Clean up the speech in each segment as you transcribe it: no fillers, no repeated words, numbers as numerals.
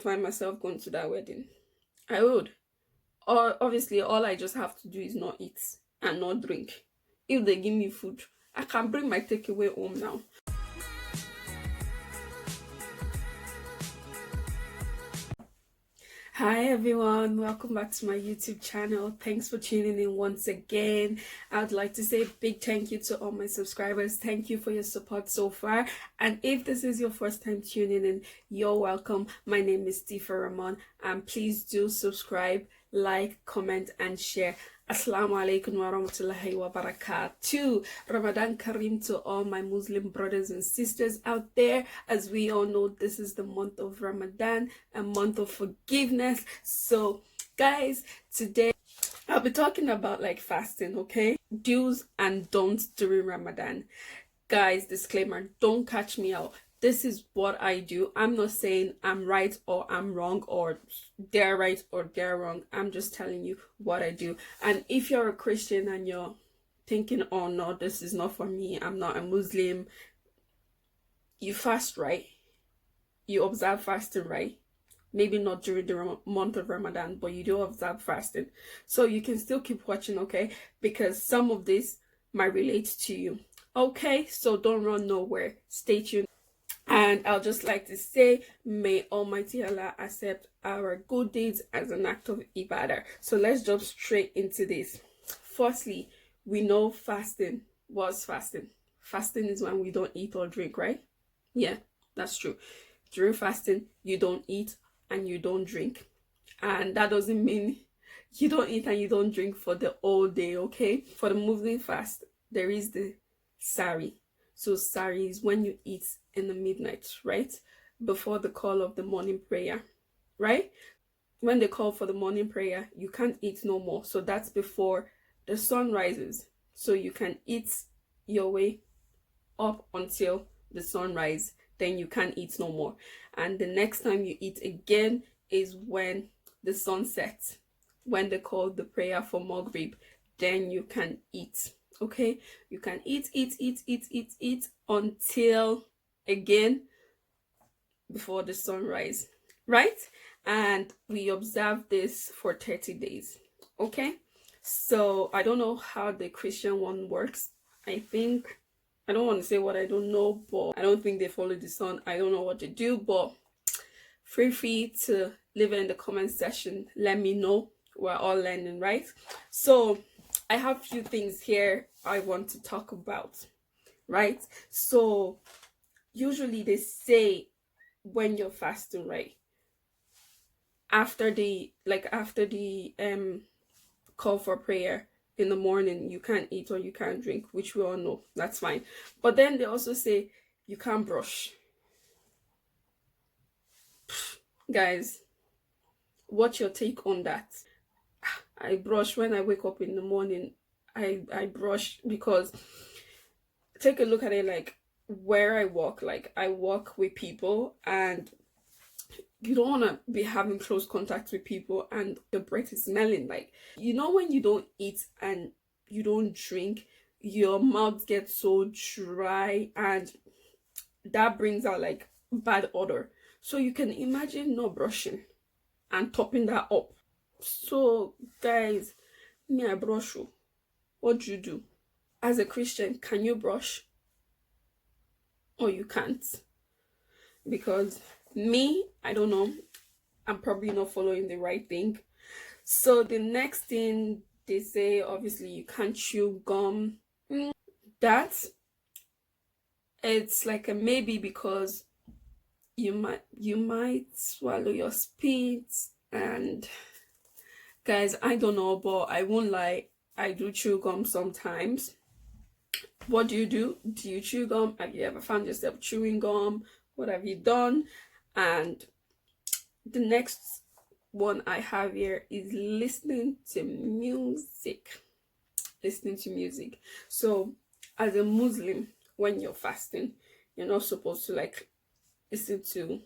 find myself going to that wedding, I would. Or obviously, all I just have to do is not eat and not drink. If they give me food, I can bring my takeaway home now. Hi everyone, welcome back to my YouTube channel. Thanks for tuning in once again. I'd like to say a big thank you to all my subscribers. Thank you for your support so far. And if this is your first time tuning in, you're welcome. My name is Tifa Ramon, and please do subscribe, like, comment and share. Assalamu alaikum wa rahmatullahi wa barakatuh. Ramadan Kareem to all my Muslim brothers and sisters out there. As we all know, this is the month of Ramadan, a month of forgiveness. So guys, today I'll be talking about like fasting, okay? Do's and don'ts during Ramadan. Guys, disclaimer, don't catch me out. This is what I do. I'm not saying I'm right or I'm wrong or they're right or they're wrong. I'm just telling you what I do. And if you're a Christian and you're thinking, oh no, this is not for me, I'm not a Muslim, you fast, right? You observe fasting, right? Maybe not during the month of Ramadan, but you do observe fasting. So you can still keep watching, okay? Because some of this might relate to you. Okay, so don't run nowhere. Stay tuned. And I'll just like to say, may Almighty Allah accept our good deeds as an act of ibadah. So let's jump straight into this. Firstly, we know fasting. What's fasting? Fasting is when we don't eat or drink, right? Yeah, that's true. During fasting, you don't eat and you don't drink. And that doesn't mean you don't eat and you don't drink for the whole day, okay? For the Muslim fast, there is the sari. So sari is when you eat in the midnight, right? Before the call of the morning prayer, right? When they call for the morning prayer, you can't eat no more. So that's before the sun rises. So you can eat your way up until the sunrise. Then you can't eat no more. And the next time you eat again is when the sun sets. When they call the prayer for Maghrib, then you can eat. Okay, you can eat until again before the sunrise, right? And we observe this for 30 days. Okay, so I don't know how the Christian one works. I don't want to say what I don't know, but I don't think they follow the sun. I don't know what they do, but feel free to leave it in the comment section. Let me know. We're all learning, right? So I have a few things here I want to talk about, right? So usually they say when you're fasting, right? After the call for prayer in the morning, you can't eat or you can't drink, which we all know. That's fine. But then they also say you can't brush. Guys, what's your take on that? I brush when I wake up in the morning. I brush because take a look at it, like where I walk. Like I walk with people and you don't want to be having close contact with people and your breath is smelling. Like, you know, when you don't eat and you don't drink, your mouth gets so dry and that brings out like bad odor. So you can imagine not brushing and topping that up. So guys, me, I brush you. What do you do? As a Christian, can you brush? Or you can't? Because me, I don't know. I'm probably not following the right thing. So the next thing they say, obviously you can't chew gum. That it's like a maybe, because you might swallow your spit. And guys, I don't know, but I won't lie, I do chew gum sometimes. What do? Do you chew gum? Have you ever found yourself chewing gum? What have you done? And the next one I have here is listening to music. So as a Muslim, when you're fasting, you're not supposed to like listen to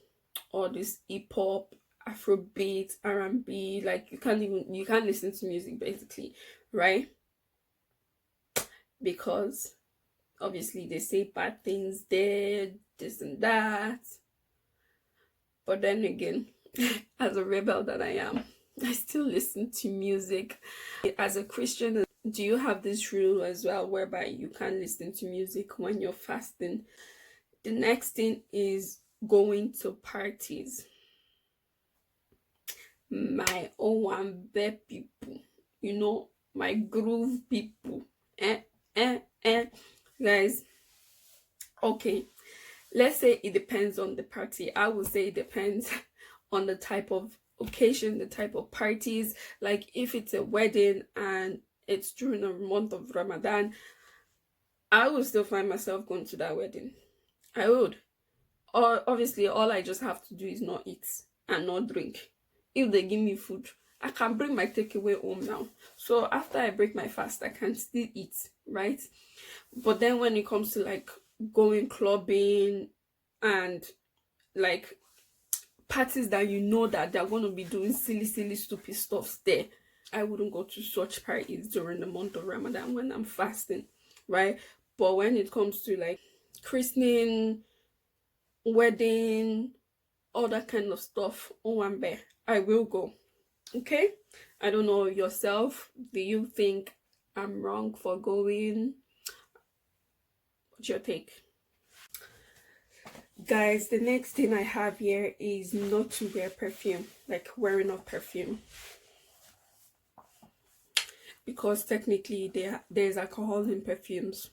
all this hip-hop, Afrobeat, R&B. Like you can't listen to music basically, right? Because obviously they say bad things there, this and that. But then again, as a rebel that I am, I still listen to music. As a Christian, do you have this rule as well whereby you can't listen to music when you're fasting? The next thing is going to parties. My Owambe people, my groove people. Eh, eh, eh. Guys, okay, let's say it depends on the party. I would say it depends on the type of occasion, the type of parties. Like if it's a wedding and it's during the month of Ramadan, I will still find myself going to that wedding. I would. Or obviously, all I just have to do is not eat and not drink. If they give me food, I can bring my takeaway home now. So after I break my fast, I can still eat, right? But then when it comes to like going clubbing and like parties that that they're going to be doing silly, stupid stuff there, I wouldn't go to such parties during the month of Ramadan when I'm fasting, right? But when it comes to like christening, wedding, all that kind of stuff, Owambe, I will go. Okay? I don't know yourself. Do you think I'm wrong for going? What's your take? Guys, the next thing I have here is not to wear perfume, like wearing of perfume. Because technically there's alcohol in perfumes.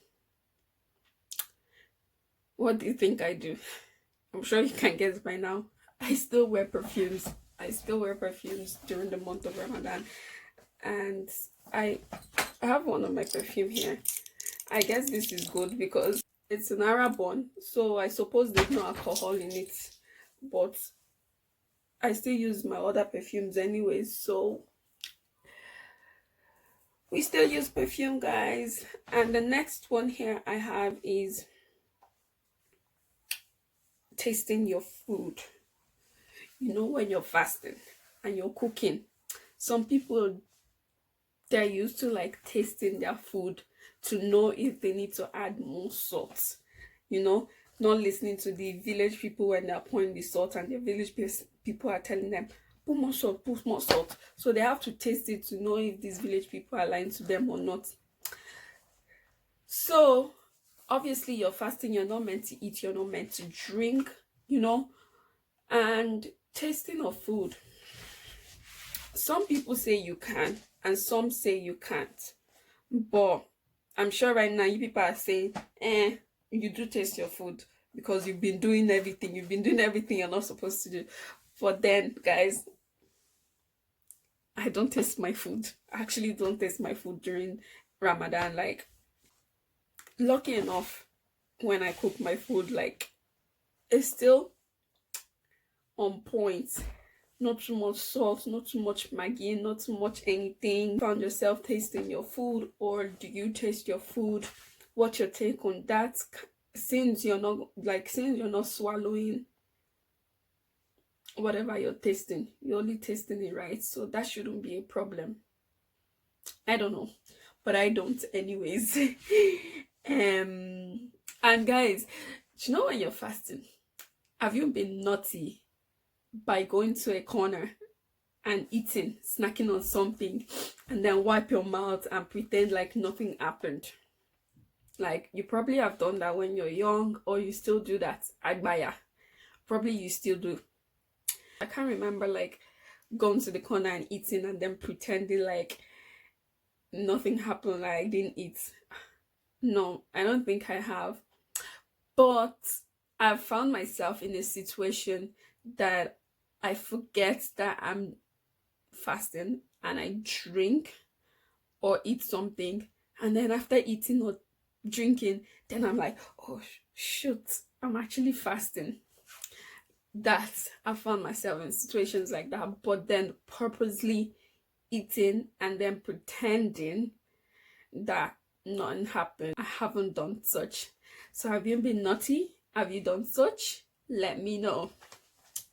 What do you think I do? I'm sure you can guess by now. I still wear perfumes. I still wear perfumes during the month of Ramadan. And I have one of my perfume here. I guess this is good because it's an Arab one. So I suppose there's no alcohol in it. But I still use my other perfumes anyways. So we still use perfume, guys. And the next one here I have is tasting your food. When you're fasting and you're cooking, some people, they're used to like tasting their food to know if they need to add more salt. Not listening to the village people when they're pouring the salt and the village people are telling them, put more salt, put more salt. So they have to taste it to know if these village people are lying to them or not. So obviously you're fasting, you're not meant to eat, you're not meant to drink, and tasting of food. Some people say you can and some say you can't. But I'm sure right now you people are saying, you do taste your food because you've been doing everything. You've been doing everything you're not supposed to do. But then, guys, I don't taste my food. I actually don't taste my food during Ramadan. Like, lucky enough, when I cook my food, like, it's still on point. Not too much salt, not too much Maggi, not too much anything. Found yourself tasting your food, or do you taste your food? What's your take on that? Since you're not swallowing whatever you're tasting, you're only tasting it, right? So that shouldn't be a problem. I don't know, but I don't anyways. And guys, when you're fasting, have you been naughty by going to a corner and eating, snacking on something, and then wipe your mouth and pretend like nothing happened? Like, you probably have done that when you're young, or you still do that. Agbaya. Probably you still do. I can't remember like going to the corner and eating and then pretending like nothing happened, like I didn't eat. No, I don't think I have. But I've found myself in a situation that I forget that I'm fasting and I drink or eat something, and then after eating or drinking, then I'm like, oh shoot, I'm actually fasting. That I found myself in situations like that, but then purposely eating and then pretending that nothing happened. I haven't done such. So have you been naughty? Have you done such? Let me know.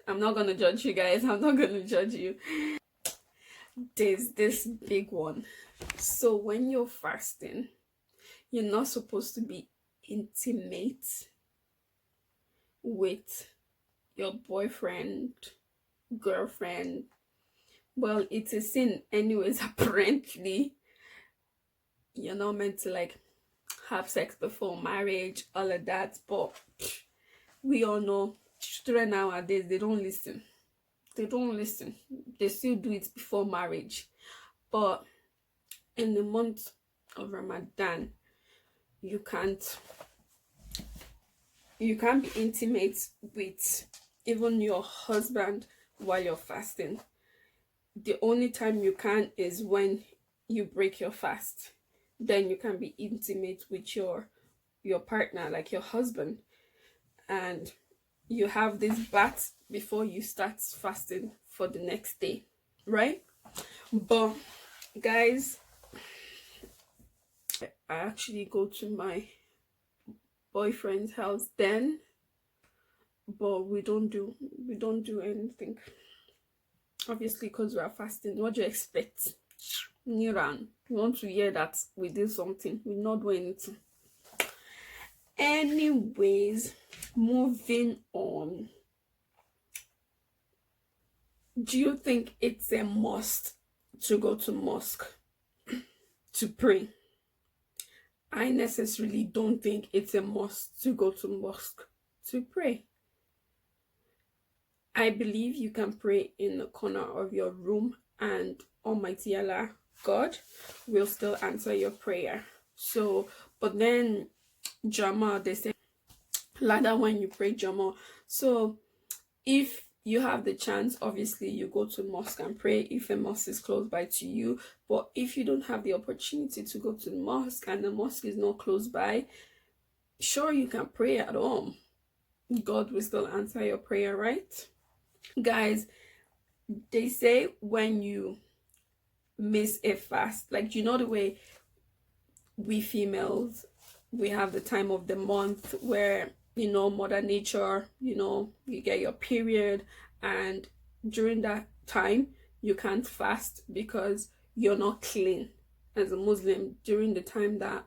I'm not gonna judge you guys. I'm not gonna judge you. There's this big one. So when you're fasting, you're not supposed to be intimate with your boyfriend girlfriend. Well, it's a sin anyways. Apparently you're not meant to like have sex before marriage, all of that, but we all know children nowadays, they don't listen. They still do it before marriage. But in the month of Ramadan, you can't be intimate with even your husband while you're fasting. The only time you can is when you break your fast. Then you can be intimate with your partner, like your husband, and you have this bath before you start fasting for the next day, right? But guys, I actually go to my boyfriend's house then, but we don't do anything, obviously, because we are fasting. What do you expect? Niran, you want to hear that we did something? We not do anything. Anyways, moving on. Do you think it's a must to go to mosque to pray? I necessarily don't think it's a must to go to mosque to pray. I believe you can pray in the corner of your room and Almighty Allah, God, will still answer your prayer. So, but then Jama, they say ladder when you pray Jama. So if you have the chance, obviously you go to mosque and pray if a mosque is close by to you. But if you don't have the opportunity to go to the mosque and the mosque is not close by, sure, you can pray at home. God will still answer your prayer, right? Guys, they say when you miss a fast, like, you know the way we females, we have the time of the month where, you know, Mother Nature, you know, you get your period, and during that time you can't fast because you're not clean. As a Muslim, during the time that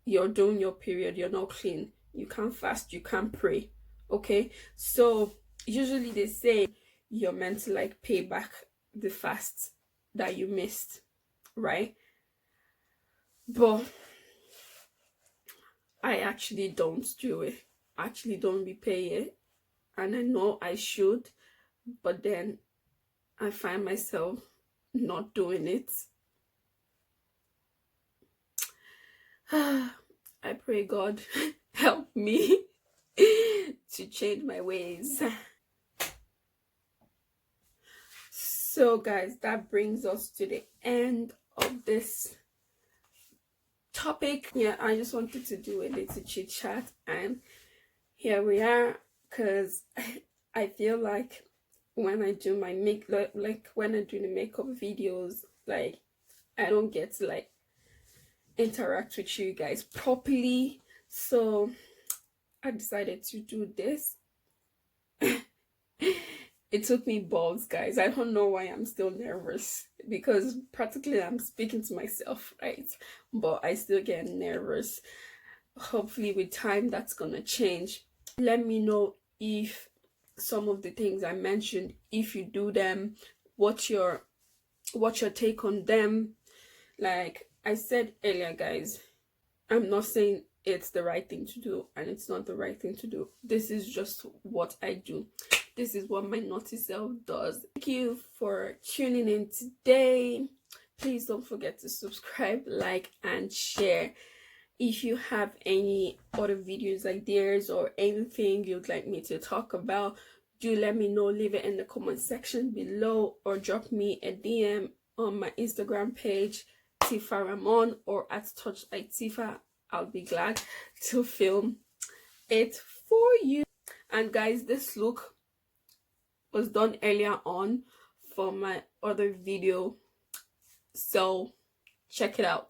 you're doing your period, you're not clean, you can't fast, you can't pray. Okay, so usually they say you're meant to like pay back the fast that you missed, right? But I actually don't do it. I actually don't repay it, and I know I should, but then I find myself not doing it. I pray God help me to change my ways. So guys, that brings us to the end of this topic. Yeah, I just wanted to do a little chit chat, and here we are, because I feel like when I do my when I do the makeup videos, like, I don't get to like interact with you guys properly, so I decided to do this. It took me balls, guys. I don't know why I'm still nervous, because practically I'm speaking to myself, right? But I still get nervous. Hopefully with time that's gonna change. Let me know if some of the things I mentioned, if you do them, what's your take on them. Like I said earlier, guys, I'm not saying it's the right thing to do and it's not the right thing to do. This is just what I do. This is what my naughty self does. Thank you for tuning in today. Please don't forget to subscribe, like, and share. If you have any other videos ideas or anything you'd like me to talk about, do let me know. Leave it in the comment section below, or drop me a DM on my Instagram page, Tifa Ramon, or at Touch by Tifa. I'll be glad to film it for you. And guys, this look was done earlier on for my other video, so check it out.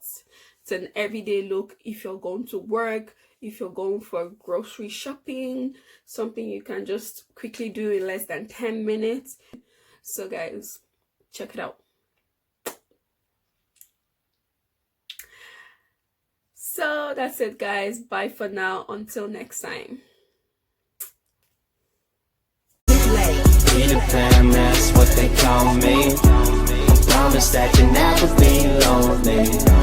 It's an everyday look. If you're going to work, if you're going for grocery shopping, something you can just quickly do in less than 10 minutes. So guys, check it out. So that's it, guys. Bye for now. Until next time. Peter Pan, that's what they call me. I promise that you'll never be lonely.